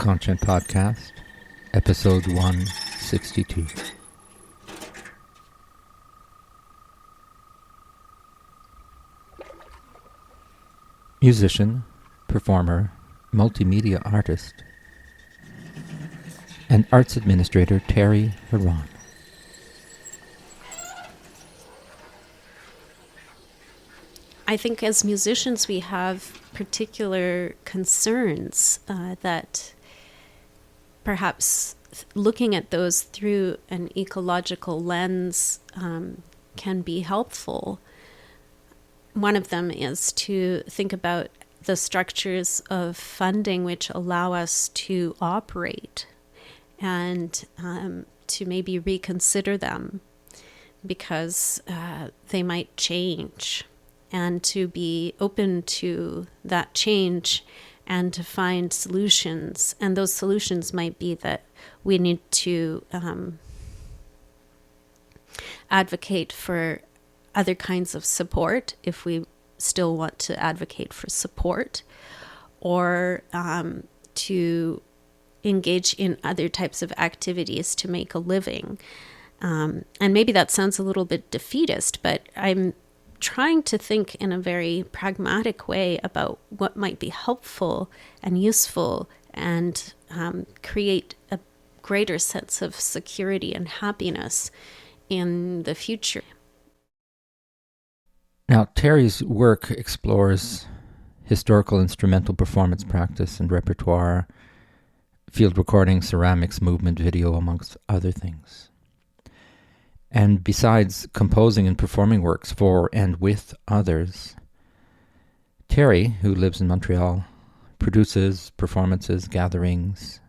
Content Podcast, Episode 162. Musician, performer, multimedia artist, and arts administrator Terri Hron. I think as musicians we have particular concerns that perhaps looking at those through an ecological lens can be helpful. One of them is to think about the structures of funding which allow us to operate and to maybe reconsider them because they might change, and to be open to that change and to find solutions. And those solutions might be that we need to advocate for other kinds of support if we still want to advocate for support, or to engage in other types of activities to make a living. And maybe that sounds a little bit defeatist, but I'm trying to think in a very pragmatic way about what might be helpful and useful and create a greater sense of security and happiness in the future. Now, Terri's work explores historical instrumental performance practice and repertoire, field recording, ceramics, movement, video, amongst other things. And besides composing and performing works for and with others, Terri, who lives in Montreal, produces performances, gatherings,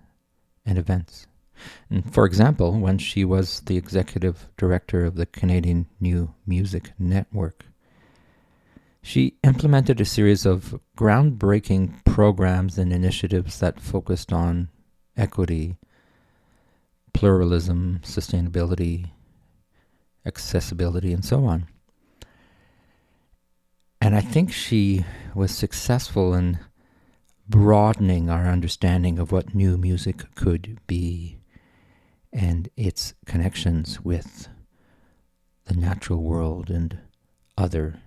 and events. And for example, when she was the executive director of the Canadian New Music Network, she implemented a series of groundbreaking programs and initiatives that focused on equity, pluralism, sustainability, accessibility, and so on. And I think she was successful in broadening our understanding of what new music could be and its connections with the natural world and other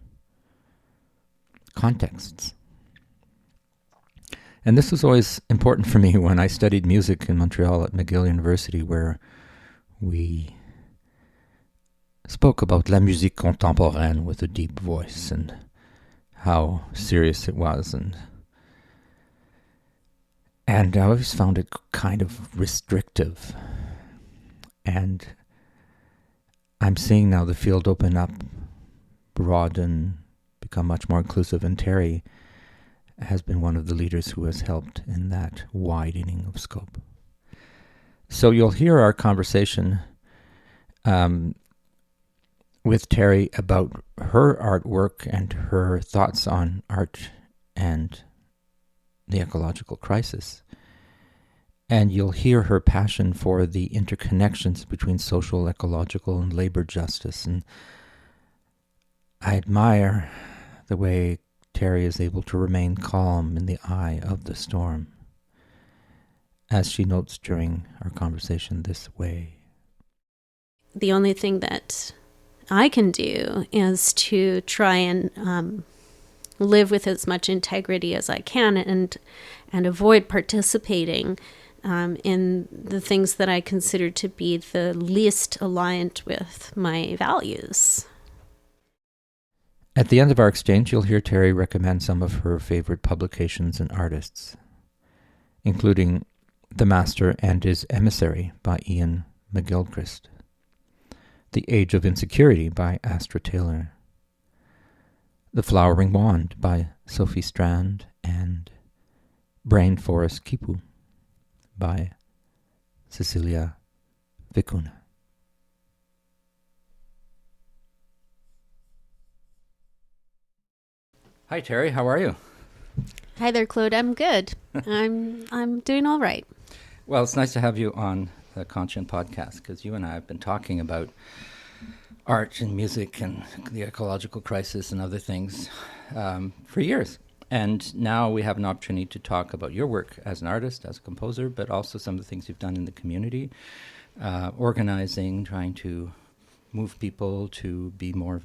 contexts. And this was always important for me when I studied music in Montreal at McGill University, where we spoke about la musique contemporaine with a deep voice and how serious it was. And I always found it kind of restrictive. And I'm seeing now the field open up, broaden, become much more inclusive, and Terri has been one of the leaders who has helped in that widening of scope. So you'll hear our conversation with Terri about her artwork and her thoughts on art and the ecological crisis. And you'll hear her passion for the interconnections between social, ecological, and labor justice. And I admire the way Terri is able to remain calm in the eye of the storm, as she notes during our conversation this way. The only thing that I can do is to try and live with as much integrity as I can and avoid participating in the things that I consider to be the least aligned with my values. At the end of our exchange, you'll hear Terri recommend some of her favorite publications and artists, including The Master and His Emissary by Ian McGilchrist, The Age of Insecurity by Astra Taylor, The Flowering Wand by Sophie Strand, and Brain Forest Kipu by Cecilia Vicuna. Hi Terri, how are you? Hi there, Claude. I'm good. I'm doing all right. Well, it's nice to have you on the Conscient Podcast, because you and I have been talking about art and music and the ecological crisis and other things for years. And now we have an opportunity to talk about your work as an artist, as a composer, but also some of the things you've done in the community, organizing, trying to move people to be more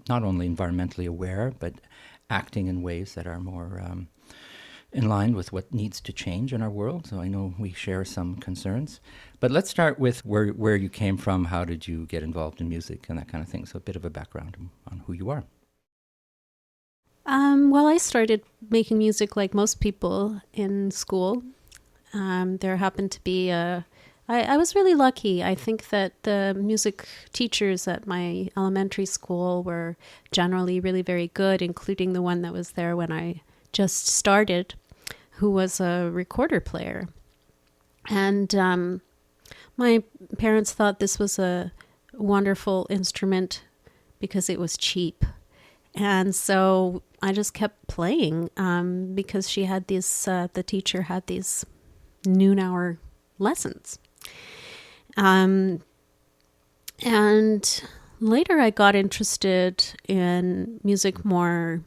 not only environmentally aware, but acting in ways that are more in line with what needs to change in our world. So I know we share some concerns. But let's start with where you came from. How did you get involved in music and that kind of thing? So a bit of a background on who you are. Well, I started making music like most people in school. There happened to be I was really lucky. I think that the music teachers at my elementary school were generally really very good, including the one that was there when I just started, who was a recorder player. And my parents thought this was a wonderful instrument because it was cheap. And so I just kept playing because she had these, the teacher had these noon hour lessons. And later I got interested in music more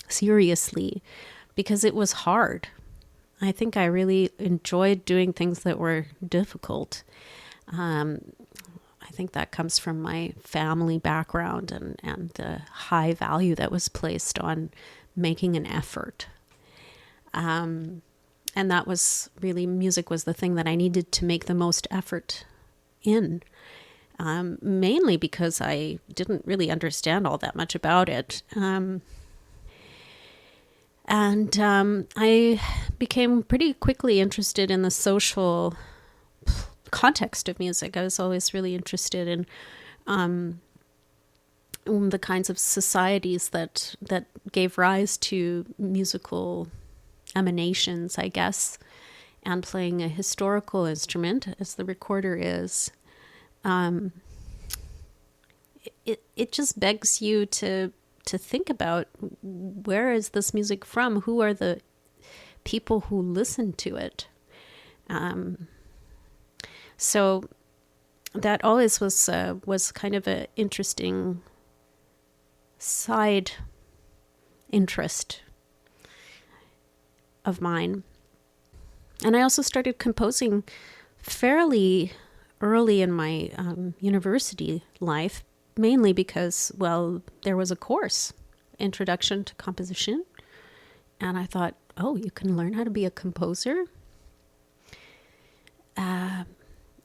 seriously because it was hard. I think I really enjoyed doing things that were difficult. I think that comes from my family background and the high value that was placed on making an effort. And that was really, music was the thing that I needed to make the most effort in, mainly because I didn't really understand all that much about it. And I became pretty quickly interested in the social context of music. I was always really interested in the kinds of societies that gave rise to musical emanations, I guess, and playing a historical instrument, as the recorder is. It just begs you to think about, where is this music from? Who are the people who listen to it? So that always was kind of an interesting side interest of mine. And I also started composing fairly early in my university life, mainly because, well, there was a course, Introduction to Composition. And I thought, oh, you can learn how to be a composer?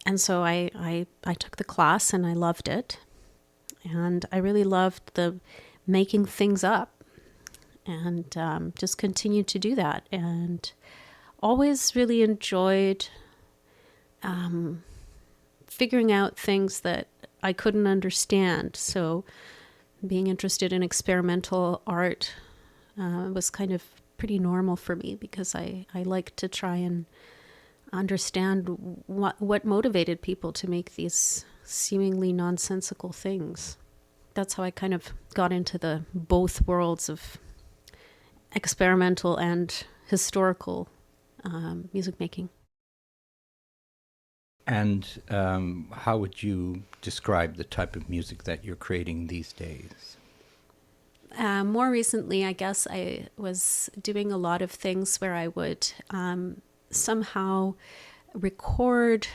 And so I took the class and I loved it. And I really loved the making things up, and just continued to do that. And always really enjoyed figuring out things that I couldn't understand. So being interested in experimental art was kind of pretty normal for me, because I like to try and understand what motivated people to make these seemingly nonsensical things. That's how I kind of got into the both worlds of experimental and historical music making. And how would you describe the type of music that you're creating these days? More recently, I guess I was doing a lot of things where I would somehow record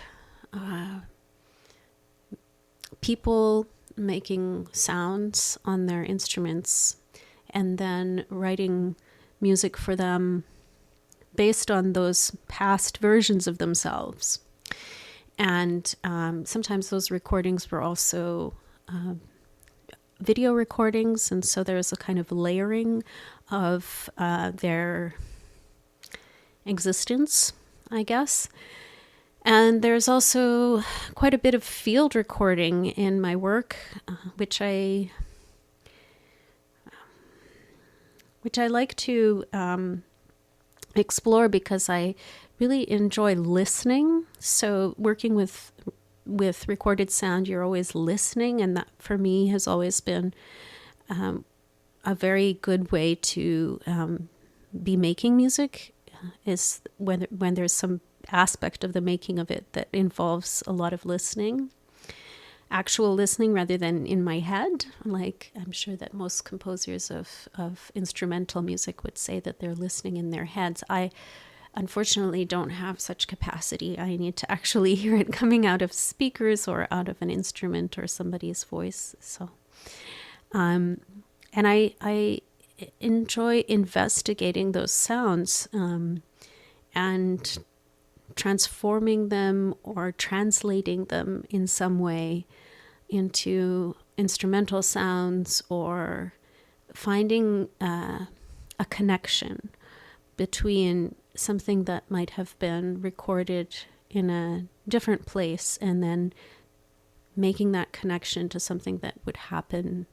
people making sounds on their instruments, and then writing music for them based on those past versions of themselves. And sometimes those recordings were also video recordings, and so there's a kind of layering of their existence, I guess. And there's also quite a bit of field recording in my work, which I like to explore, because I really enjoy listening. So working with recorded sound, you're always listening, and that for me has always been a very good way to be making music, is when there's some aspect of the making of it that involves a lot of listening. actual listening rather than in my head. Like I'm sure that most composers of instrumental music would say that they're listening in their heads. I unfortunately don't have such capacity. I need to actually hear it coming out of speakers or out of an instrument or somebody's voice. So, and I enjoy investigating those sounds and transforming them or translating them in some way into instrumental sounds, or finding a connection between something that might have been recorded in a different place and then making that connection to something that would happen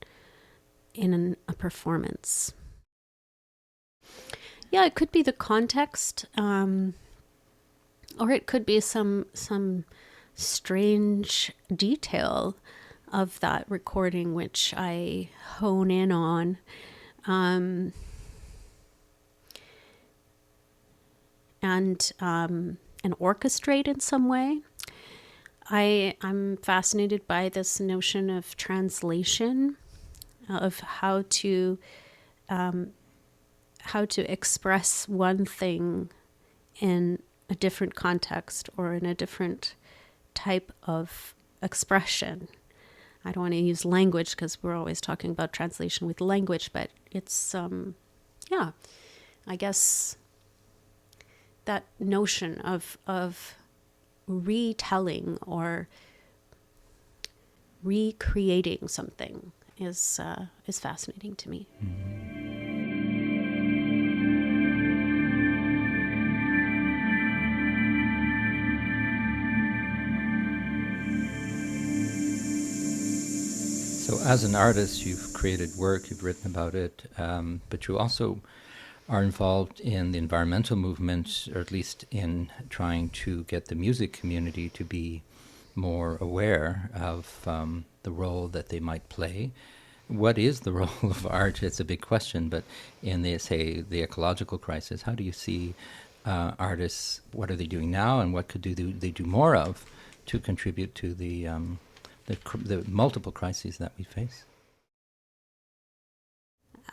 in a performance. Yeah, it could be the context, or it could be some strange detail of that recording which I hone in on. And orchestrate in some way. I'm fascinated by this notion of translation, of how to express one thing in a different context or in a different type of expression. I don't want to use language because we're always talking about translation with language, but it's, I guess that notion of retelling or recreating something is fascinating to me. So as an artist, you've created work, you've written about it, but you also are involved in the environmental movement, or at least in trying to get the music community to be more aware of the role that they might play. What is the role of art? It's a big question, but in the, say, the ecological crisis, how do you see artists, what are they doing now, and what could they do more of to contribute to the multiple crises that we face?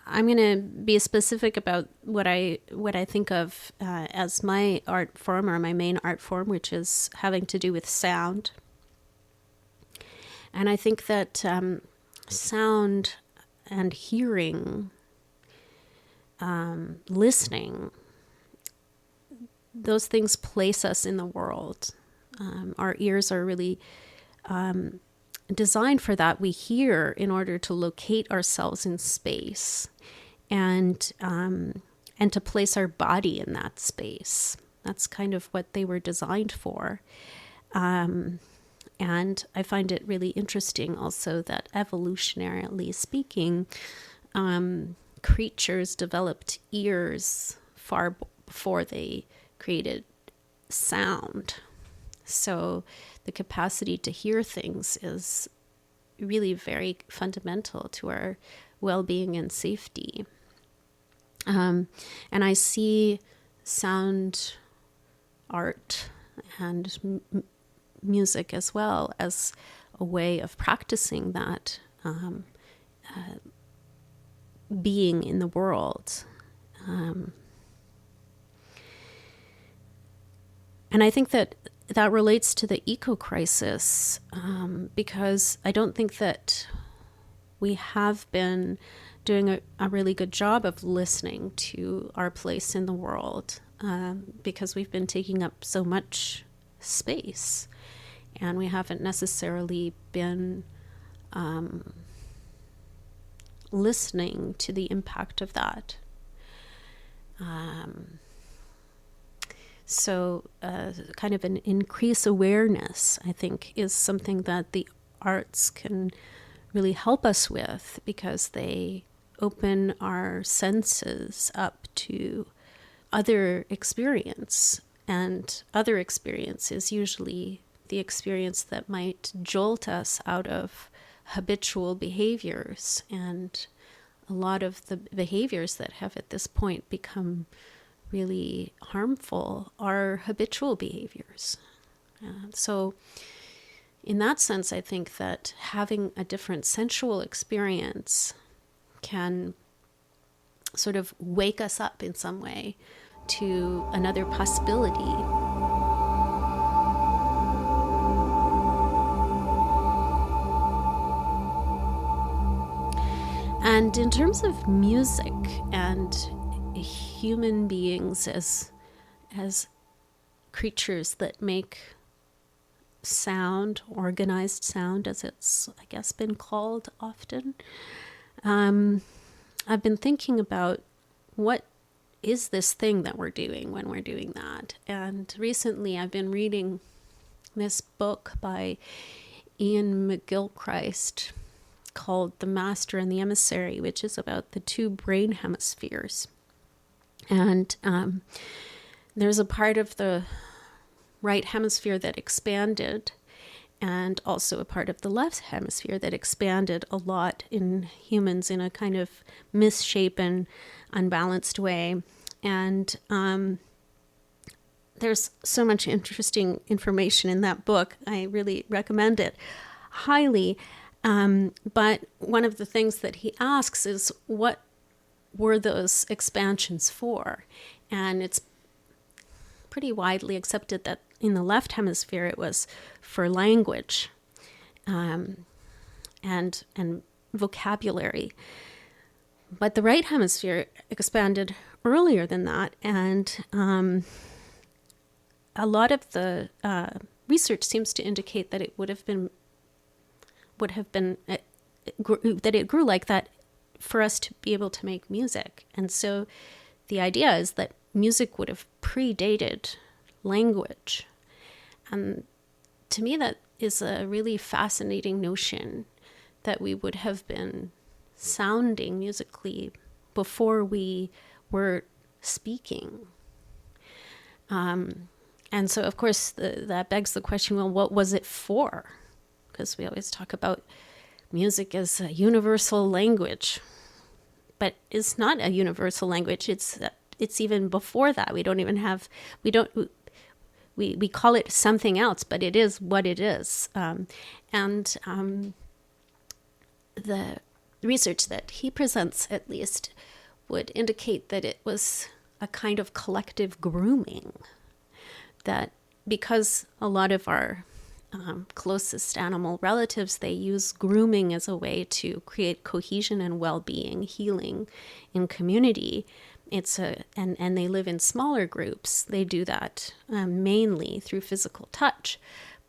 I'm going to be specific about what I think of as my art form, or my main art form, which is having to do with sound. And I think that sound and hearing, listening, those things place us in the world. Our ears are really designed for that. We hear in order to locate ourselves in space, and to place our body in that space. That's kind of what they were designed for. And I find it really interesting also that evolutionarily speaking, creatures developed ears far before they created sound. So the capacity to hear things is really very fundamental to our well-being and safety. And I see sound art and music as well as a way of practicing that being in the world. And I think that relates to the eco-crisis, because I don't think that we have been doing a really good job of listening to our place in the world, because we've been taking up so much space, and we haven't necessarily been listening to the impact of that. So kind of an increased awareness, I think, is something that the arts can really help us with, because they open our senses up to other experience. And other experience is usually the experience that might jolt us out of habitual behaviors. And a lot of the behaviors that have at this point become really harmful are habitual behaviors. So in that sense, I think that having a different sensual experience can sort of wake us up in some way to another possibility. And in terms of music and human beings as creatures that make sound, organized sound, as it's, I guess, been called often, I've been thinking about what is this thing that we're doing when we're doing that. And recently I've been reading this book by Ian McGilchrist called The Master and the Emissary, which is about the two brain hemispheres. And there's a part of the right hemisphere that expanded, and also a part of the left hemisphere that expanded a lot in humans in a kind of misshapen, unbalanced way. And there's so much interesting information in that book. I really recommend it highly. But one of the things that he asks is, what were those expansions for? And it's pretty widely accepted that in the left hemisphere it was for language and vocabulary. But the right hemisphere expanded earlier than that, and a lot of the research seems to indicate that it would have been that it grew like that for us to be able to make music. And so the idea is that music would have predated language. And to me, that is a really fascinating notion, that we would have been sounding musically before we were speaking. And so, of course, that begs the question, well, what was it for? Because we always talk about music as a universal language, but it's not a universal language. It's even before that. We call it something else, but it is what it is. The research that he presents, at least, would indicate that it was a kind of collective grooming, that because a lot of our closest animal relatives, they use grooming as a way to create cohesion and well-being, healing in community. And they live in smaller groups. They do that mainly through physical touch,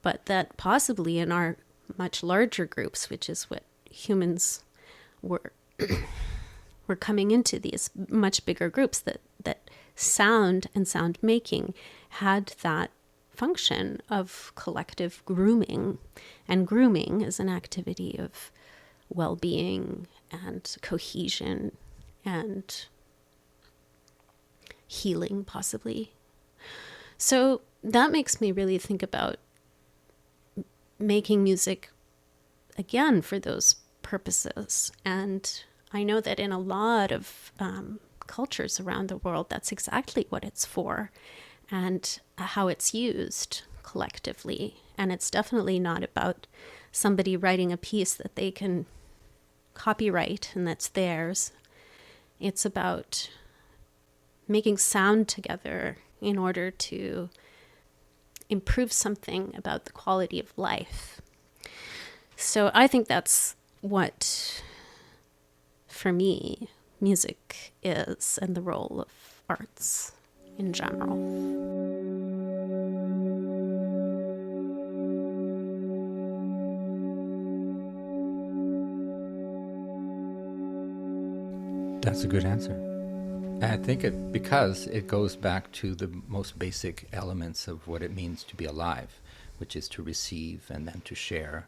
but that possibly in our much larger groups, which is what humans were coming into, these much bigger groups, that sound and sound making had that function of collective grooming. And grooming is an activity of well-being and cohesion and healing, possibly. So that makes me really think about making music again for those purposes. And I know that in a lot of cultures around the world, that's exactly what it's for, and how it's used collectively. And it's definitely not about somebody writing a piece that they can copyright and that's theirs. It's about making sound together in order to improve something about the quality of life. So I think that's what, for me, music is, and the role of arts in general. That's a good answer. I think because it goes back to the most basic elements of what it means to be alive, which is to receive and then to share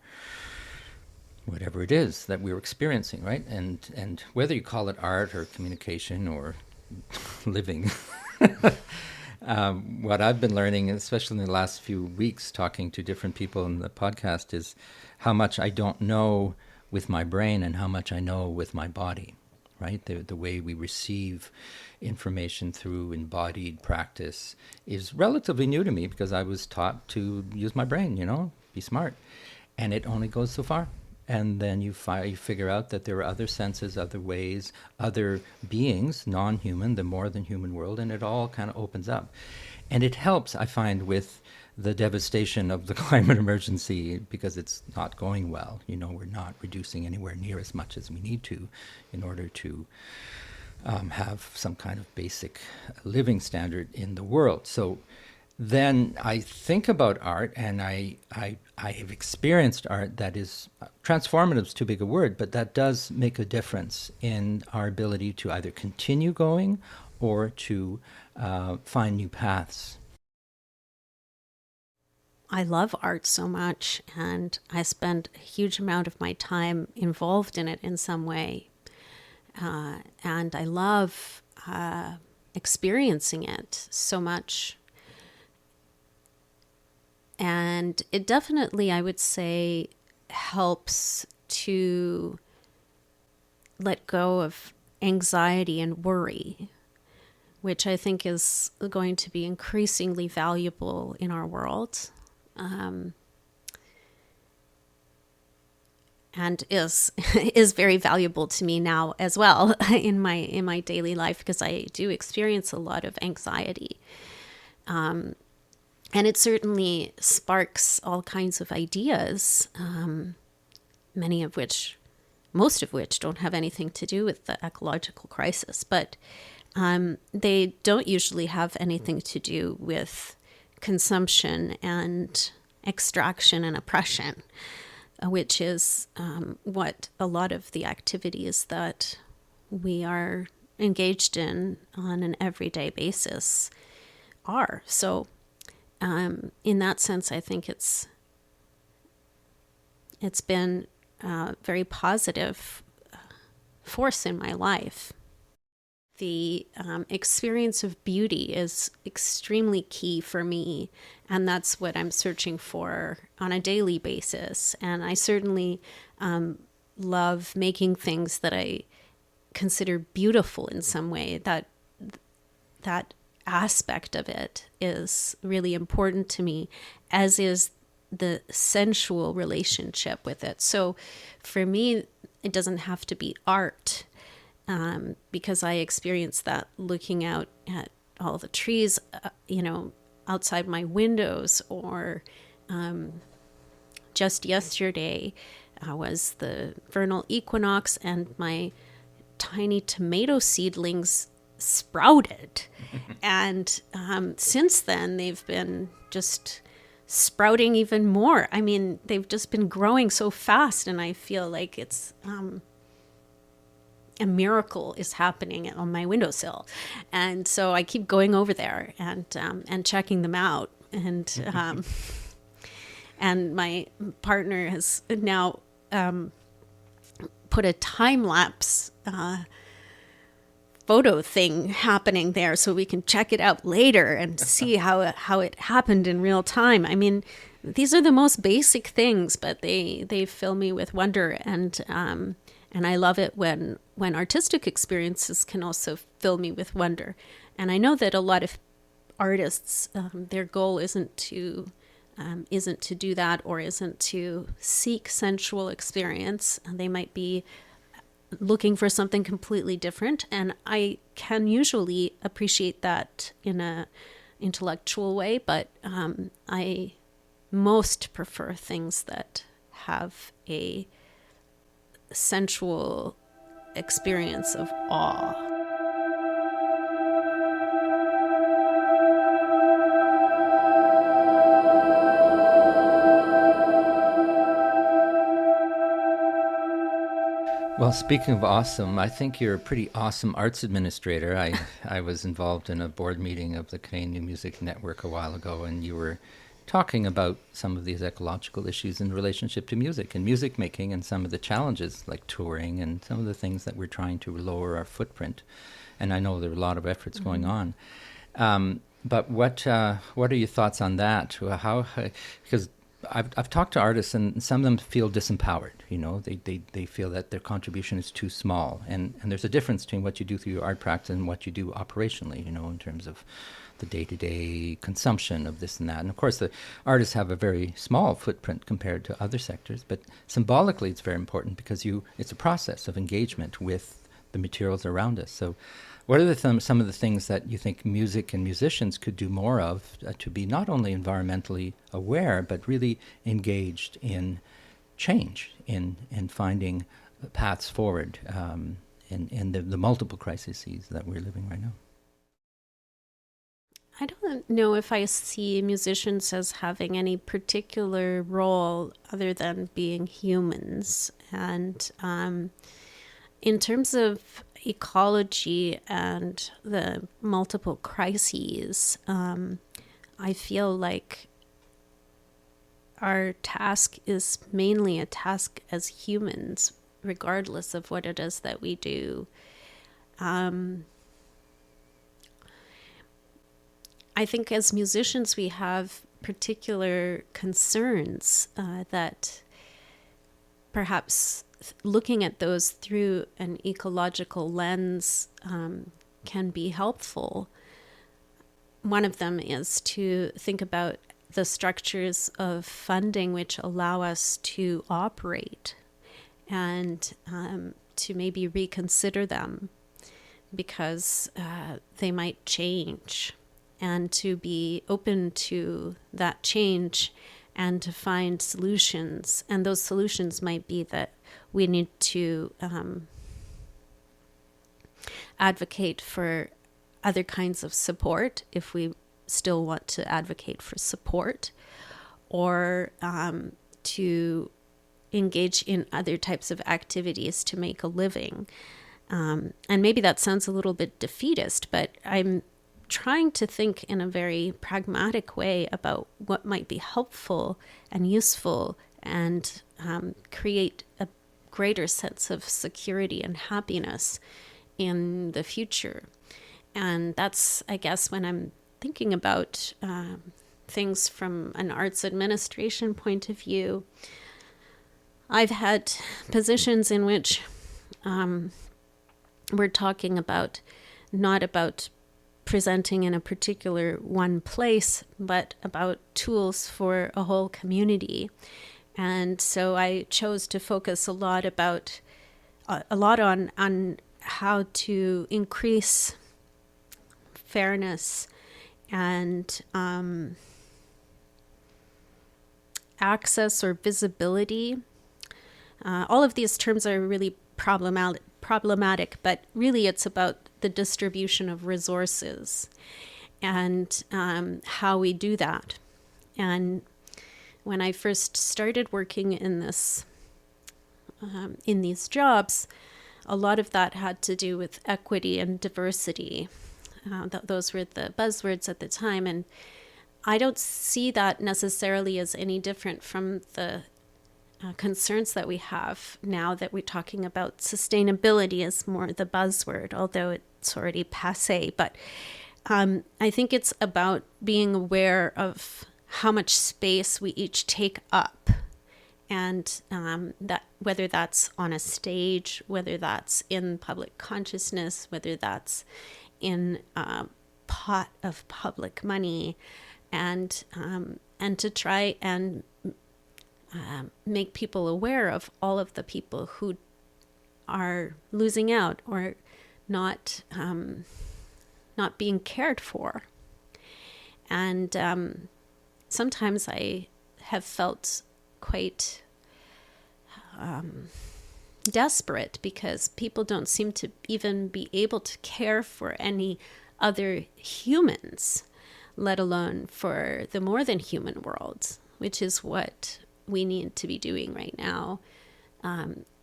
whatever it is that we're experiencing, right? And whether you call it art or communication or living, what I've been learning, especially in the last few weeks, talking to different people in the podcast, is how much I don't know with my brain and how much I know with my body. Right? The way we receive information through embodied practice is relatively new to me, because I was taught to use my brain, be smart. and it only goes so far. And then you figure out that there are other senses, other ways, other beings, non-human, the more than human world, and it all kind of opens up. And it helps, I find, with the devastation of the climate emergency, because it's not going well. You know, we're not reducing anywhere near as much as we need to in order to have some kind of basic living standard in the world. So then I think about art, and I have experienced art that is transformative is too big a word, but that does make a difference in our ability to either continue going or to find new paths. I love art so much, and I spend a huge amount of my time involved in it in some way. And I love experiencing it so much. And it definitely, I would say, helps to let go of anxiety and worry, which I think is going to be increasingly valuable in our world. And is very valuable to me now as well in my daily life, because I do experience a lot of anxiety. And it certainly sparks all kinds of ideas, most of which don't have anything to do with the ecological crisis, but they don't usually have anything to do with consumption and extraction and oppression, which is what a lot of the activities that we are engaged in on an everyday basis are. So in that sense, I think it's been a very positive force in my life. The experience of beauty is extremely key for me, and that's what I'm searching for on a daily basis. And I certainly love making things that I consider beautiful in some way. That aspect of it is really important to me, as is the sensual relationship with it. So for me, it doesn't have to be art, because I experience that looking out at all the trees, outside my windows, or just yesterday was the vernal equinox, and my tiny tomato seedlings sprouted. And since then, they've been just sprouting even more. I mean, they've just been growing so fast, and I feel like it's a miracle is happening on my windowsill. And so I keep going over there and checking them out. And and my partner has now put a time lapse photo thing happening there, so we can check it out later and see how it happened in real time. I mean, these are the most basic things, but they fill me with wonder, and I love it when artistic experiences can also fill me with wonder. And I know that a lot of artists, their goal isn't to do that, or isn't to seek sensual experience. They might be looking for something completely different, and I can usually appreciate that in a intellectual way, but I most prefer things that have a sensual experience of awe. Well, speaking of awesome, I think you're a pretty awesome arts administrator. I was involved in a board meeting of the Canadian Music Network a while ago, and you were talking about some of these ecological issues in relationship to music and music making, and some of the challenges like touring and some of the things that we're trying to lower our footprint. And I know there are a lot of efforts going on. But what are your thoughts on that? Because I've talked to artists, and some of them feel disempowered. They feel that their contribution is too small, and there's a difference between what you do through your art practice and what you do operationally. In terms of the day-to-day consumption of this and that. And of course, the artists have a very small footprint compared to other sectors, but symbolically, it's very important because it's a process of engagement with the materials around us. So, what are some of the things that you think music and musicians could do more of to be not only environmentally aware, but really engaged in change, in finding paths forward in the multiple crises that we're living right now? I don't know if I see musicians as having any particular role other than being humans. And in terms of ecology and the multiple crises, I feel like our task is mainly a task as humans, regardless of what it is that we do. I think as musicians, we have particular concerns that perhaps looking at those through an ecological lens can be helpful. One of them is to think about the structures of funding which allow us to operate and to maybe reconsider them because they might change, and to be open to that change and to find solutions. And those solutions might be that we need to advocate for other kinds of support if we still want to advocate for support, or to engage in other types of activities to make a living. And maybe that sounds a little bit defeatist, but I'm trying to think in a very pragmatic way about what might be helpful and useful and create a greater sense of security and happiness in the future. And that's, I guess, when I'm thinking about things from an arts administration point of view, I've had positions in which we're talking about not about presenting in a particular one place, but about tools for a whole community. And so I chose to focus a lot on how to increase fairness and access or visibility. All of these terms are really problematic, but really it's about the distribution of resources and how we do that. And when I first started working in these jobs, a lot of that had to do with equity and diversity. Those were the buzzwords at the time, and I don't see that necessarily as any different from the concerns that we have now that we're talking about sustainability as more the buzzword, although it's already passé. But I think it's about being aware of how much space we each take up, and that whether that's on a stage, whether that's in public consciousness, whether that's in a pot of public money, and to try and make people aware of all of the people who are losing out or not being cared for. And sometimes I have felt quite desperate because people don't seem to even be able to care for any other humans, let alone for the more than human world, which is what we need to be doing right now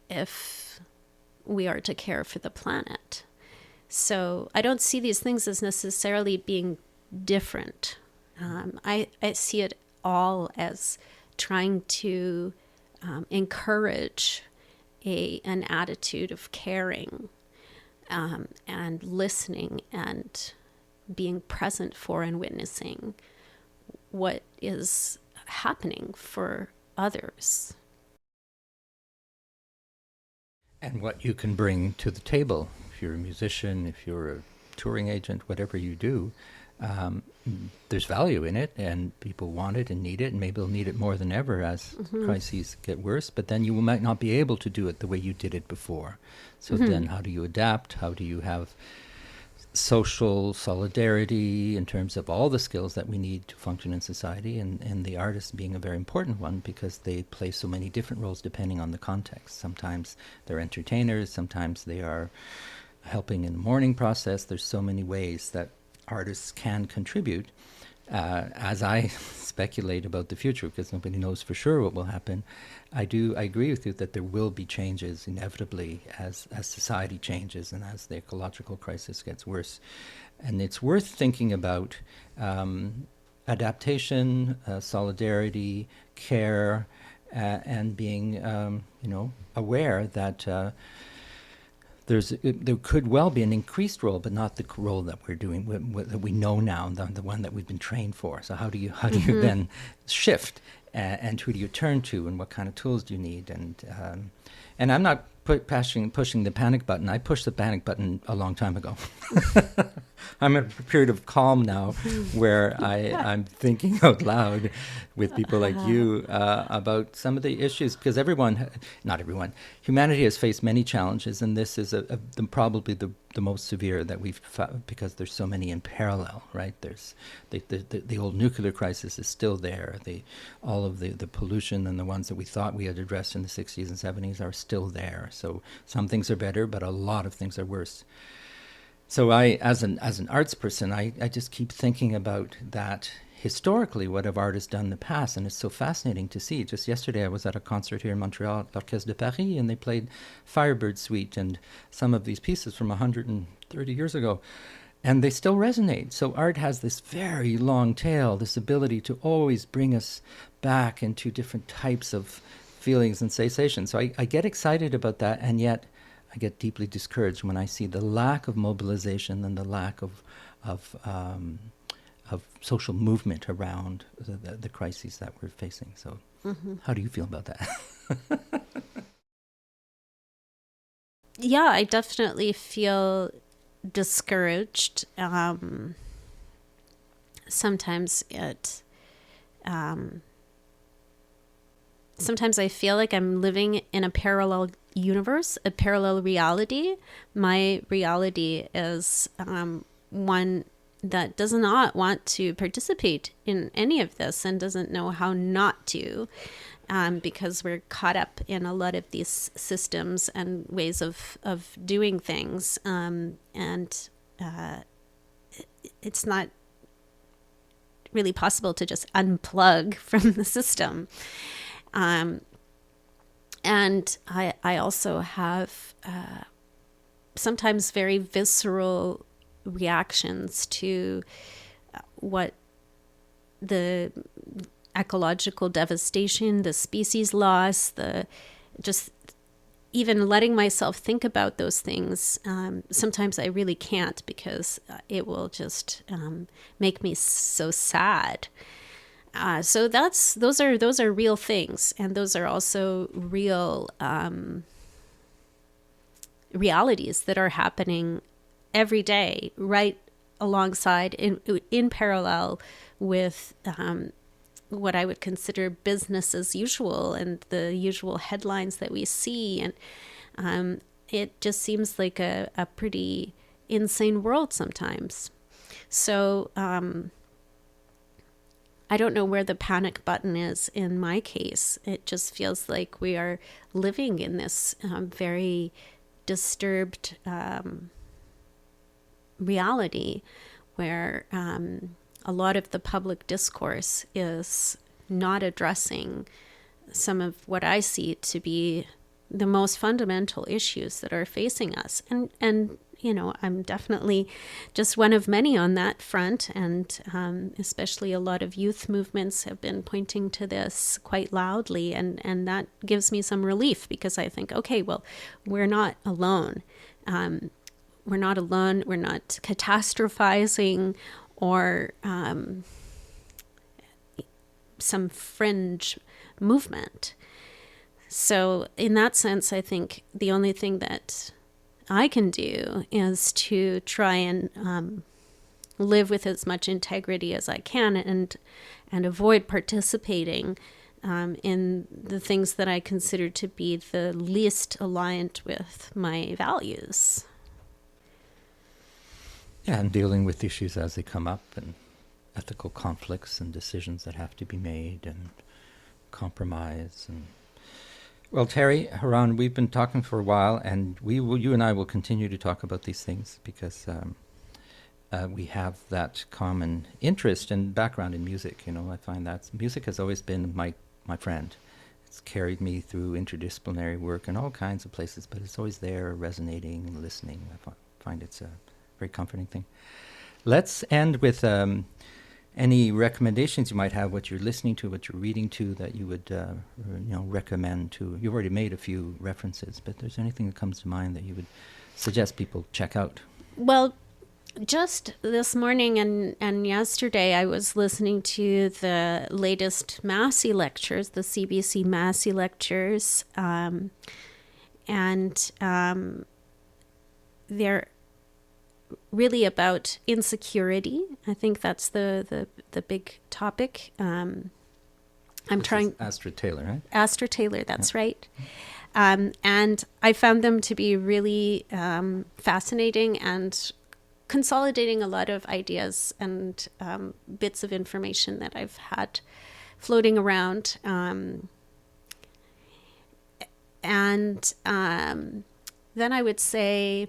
if we are to care for the planet. So I don't see these things as necessarily being different. I see it all as trying to encourage an attitude of caring and listening and being present for and witnessing what is happening for others. And what you can bring to the table. If you're a musician, if you're a touring agent, whatever you do, there's value in it, and people want it and need it, and maybe they'll need it more than ever as crises get worse. But then you might not be able to do it the way you did it before. So then how do you adapt? How do you have social solidarity in terms of all the skills that we need to function in society, and the artist being a very important one because they play so many different roles depending on the context. Sometimes they're entertainers, sometimes they are helping in the mourning process. There's so many ways that artists can contribute. As I speculate about the future, because nobody knows for sure what will happen, I agree with you that there will be changes inevitably as society changes and as the ecological crisis gets worse. And it's worth thinking about adaptation, solidarity, care, and being aware that there could well be an increased role, but not the role that we're doing, that we know now, the one that we've been trained for. So how do you then shift, and who do you turn to, and what kind of tools do you need? And I'm not pushing the panic button. I pushed the panic button a long time ago. I'm in a period of calm now where I'm thinking out loud with people like you about some of the issues, because not everyone, humanity has faced many challenges, and this is probably the most severe that we've because there's so many in parallel, right? There's the old nuclear crisis is still there. All of the pollution and the ones that we thought we had addressed in the 60s and 70s are still there. So some things are better, but a lot of things are worse. So as an arts person, I just keep thinking about that historically, what have artists done in the past, and it's so fascinating to see. Just yesterday I was at a concert here in Montreal at l'Orchestre de Paris, and they played Firebird Suite and some of these pieces from 130 years ago, and they still resonate. So art has this very long tail, this ability to always bring us back into different types of feelings and sensations. So I get excited about that, and yet I get deeply discouraged when I see the lack of mobilization and the lack of social movement around the crises that we're facing. So how do you feel about that? Yeah, I definitely feel discouraged. Sometimes I feel like I'm living in a parallel universe, a parallel reality. My reality is one that does not want to participate in any of this and doesn't know how not to, because we're caught up in a lot of these systems and ways of doing things, and it's not really possible to just unplug from the system. And I also have sometimes very visceral reactions to what the ecological devastation, the species loss, just even letting myself think about those things. Sometimes I really can't, because it will just make me so sad. So those are real things, and those are also real realities that are happening every day, right alongside, in parallel with what I would consider business as usual and the usual headlines that we see. And it just seems like a pretty insane world sometimes. So I don't know where the panic button is in my case. It just feels like we are living in this very disturbed reality where a lot of the public discourse is not addressing some of what I see to be the most fundamental issues that are facing us. And you know, I'm definitely just one of many on that front, and especially a lot of youth movements have been pointing to this quite loudly, and that gives me some relief, because I think, okay, well, we're not alone. We're not alone. We're not catastrophizing or some fringe movement. So in that sense, I think the only thing that I can do is to try and live with as much integrity as I can, and avoid participating in the things that I consider to be the least aligned with my values. Yeah, and dealing with issues as they come up, and ethical conflicts and decisions that have to be made, and compromise. And well, Terri, hron, we've been talking for a while, and you and I will continue to talk about these things because we have that common interest and background in music. I find that music has always been my friend. It's carried me through interdisciplinary work in all kinds of places, but it's always there, resonating and listening. I find it's a very comforting thing. Let's end with any recommendations you might have, what you're listening to, what you're reading to, that you would recommend to. You've already made a few references, but there's anything that comes to mind that you would suggest people check out? Well, just this morning and yesterday, I was listening to the latest Massey lectures, the CBC Massey lectures, and they're really about insecurity. I think that's the big topic. I'm trying. Astra Taylor, right? Astra Taylor, that's right. And I found them to be really fascinating and consolidating a lot of ideas and bits of information that I've had floating around. And then I would say,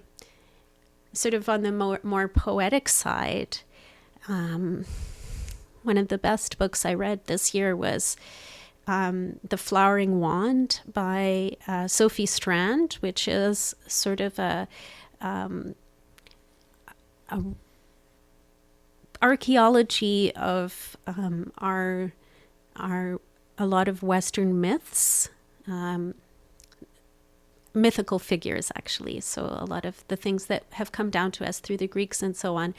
sort of on the more poetic side, one of the best books I read this year was The Flowering Wand by Sophie Strand, which is sort of a archaeology of a lot of Western myths, mythical figures, actually. So a lot of the things that have come down to us through the Greeks and so on,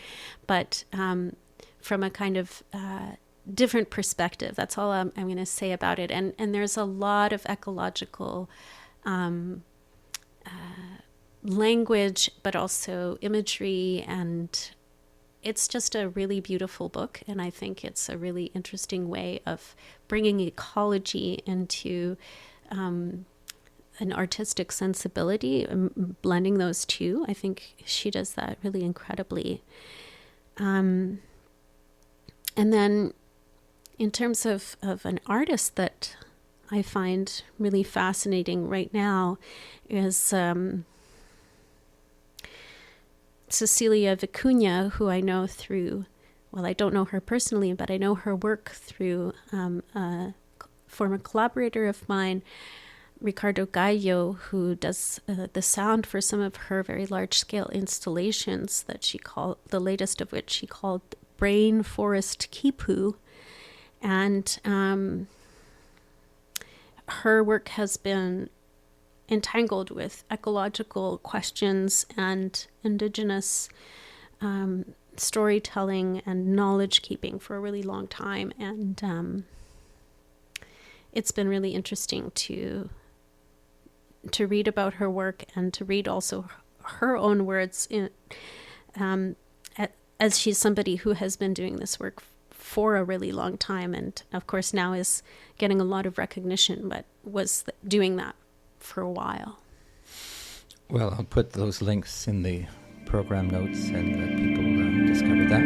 but from a kind of different perspective. That's all I'm going to say about it. And there's a lot of ecological language, but also imagery, and it's just a really beautiful book. And I think it's a really interesting way of bringing ecology into an artistic sensibility, blending those two. I think she does that really incredibly. And then in terms of an artist that I find really fascinating right now is Cecilia Vicuña, who I know through, well, I don't know her personally, but I know her work through a former collaborator of mine, Ricardo Gallo, who does the sound for some of her very large-scale installations that she called, the latest of which she called Brain Forest Kipu. And her work has been entangled with ecological questions and indigenous storytelling and knowledge keeping for a really long time. And it's been really interesting to read about her work and to read also her own words as she's somebody who has been doing this work for a really long time, and of course now is getting a lot of recognition, but was doing that for a while. Well, I'll put those links in the program notes and let people discover that.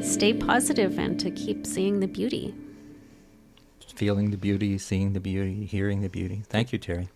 Stay positive and to keep seeing the beauty. Feeling the beauty, seeing the beauty, hearing the beauty. Thank you, Terri.